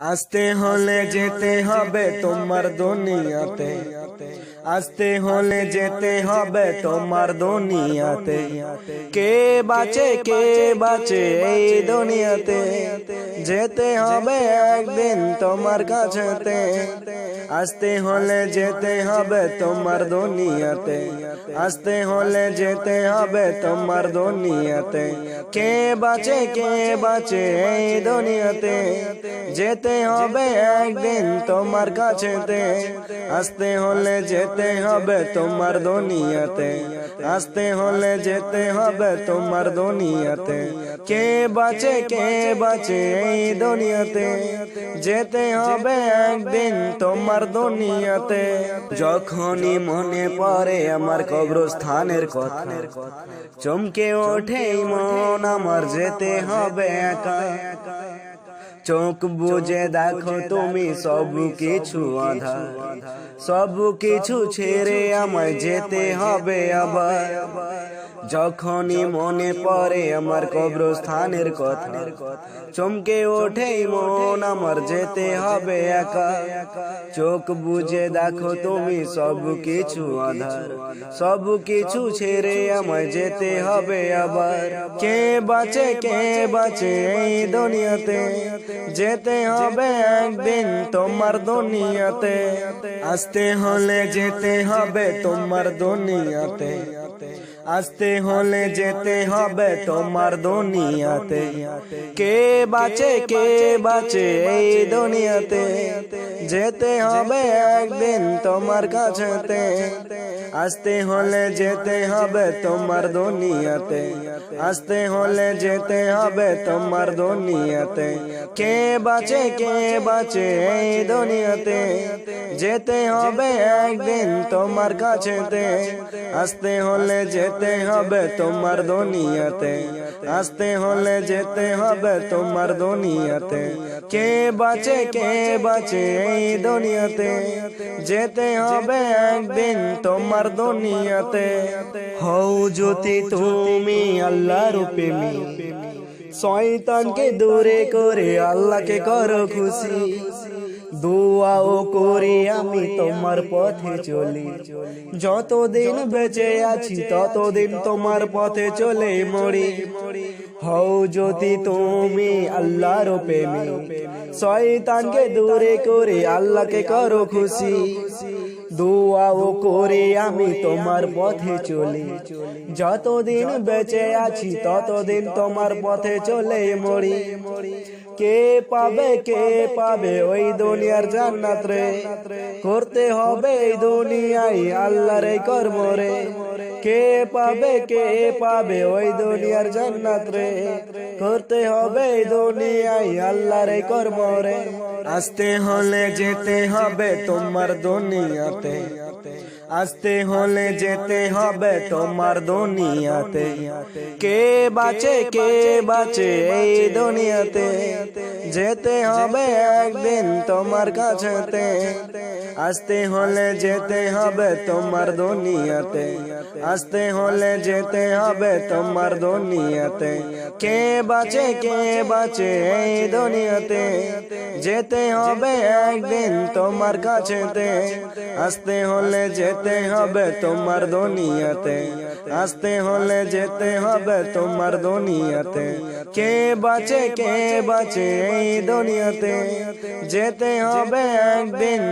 আসতে হলে যেতে হবে তোমার দুনিয়াতে, আসতে হলে যেতে হবে তোমার দুনিয়াতে। কে বাঁচে এই দুনিয়াতে, যেতে হবে একদিন তোমার কাছেতে। আসতে হলে যেতে হবে তোমার দুনিয়াতে, আসতে হলে যেতে হবে তোমার দুনিয়াতে। কে বাঁচে এই দুনিয়াতে, যেতে হবে একদিন তোমার কাছেতে। আসতে হলে যেতে হবে তোমার দুনিয়াতে, আসতে হলে যেতে হবে তোমার দুনিয়াতে। কে বাঁচে এই দুনিয়াতে, যেতে হবে একদিন তোমার দুনিয়াতে। যখনই মনে পড়ে আমার কবরস্থানের কথা, চমকে ওঠে মন আমার, যেতে হবে একা। চোখ বুঝে দেখো তুমি সব কিছু আঁধার, সব কিছু ছেড়ে আমায় যেতে হবে আবার। যখনই মনে পড়ে আমার কবরস্থানের কথা, চমকে ওঠে মন আমার, যেতে হবে একা। চোখ বুঝে দেখো তুমি সব কিছু আঁধার, সব কিছু ছেড়ে আমায় যেতে হবে আবার। কে বাঁচে এই দুনিয়াতে, যেতে হবে একদিন তোমার দুনিয়াতে। আসতে হলে যেতে হবে তোমার দুনিয়াতে, আসতে হলে যেতে হবে তোমার দুনিয়াতে। কে বাঁচে এই দুনিয়াতে, যেতে হবে একদিন তোমার কাছেতে। আসতে হলে যেতে হবে তোমার দুনিয়াতে, আসতে হলে যেতে হবে তোমার দুনিয়াতে। কে বাঁচে এই দুনিয়াতে, যেতে হবে একদিন তোমার কাছেতে। আসতে হলে যেতে হবে তোমার দুনিয়াতে, আসতে হলে যেতে হবে তোমার দুনিয়াতে। কে বাঁচে এই দুনিয়াতে, যেতে হবে একদিন তোমার দুনিয়াতে। হও যদি তুমি আল্লাহর প্রেমী, শয়তানকে দূরে করে আল্লাহকে করো খুশি। দোয়াও করি আমি তোমার পথে চলি, যতদিন বেঁচে আছি ততদিন তোমার পথে চলে মরি। হও যদি তুমি আল্লাহর প্রেমী, শয়তানকে দূরে করে আল্লাহকে করো খুশি। দোয়াও করে আমি তোমার পথে চলি, যতদিন বেঁচে আছি ততদিন তোমার পথে চলে মরি। কে পাবে ওই দুনিয়ার জান্নাত রে, করতে হবে এই দুনিয়ায় আল্লাহর এই কর্ম রে। কে পাবে ওই দুনিয়ার জান্নাত রে, করতে হবে এই দুনিয়ায় আল্লাহর এই কর্ম রে। আসতে হলে যেতে হবে তোমার দুনিয়াতে, আসতে হলে যেতে হবে তোমার দুনিয়াতে। কে বাঁচে এই দুনিয়াতে, যেতে হবে একদিন তোমার কাছেতে। আসতে হলে যেতে হবে তোমার দুনিয়াতে, আসতে হলে যেতে হবে তোমার দুনিয়াতে। কে বাঁচে এই দুনিয়াতে, যেতে হবে একদিন তোমার কাছেতে। আসতে হলে যেতে হবে তোমার দুনিয়াতে, আসতে হলে যেতে হবে তোমার দুনিয়াতে। কে বাঁচে এই দুনিয়াতে, যেতে হবে একদিন।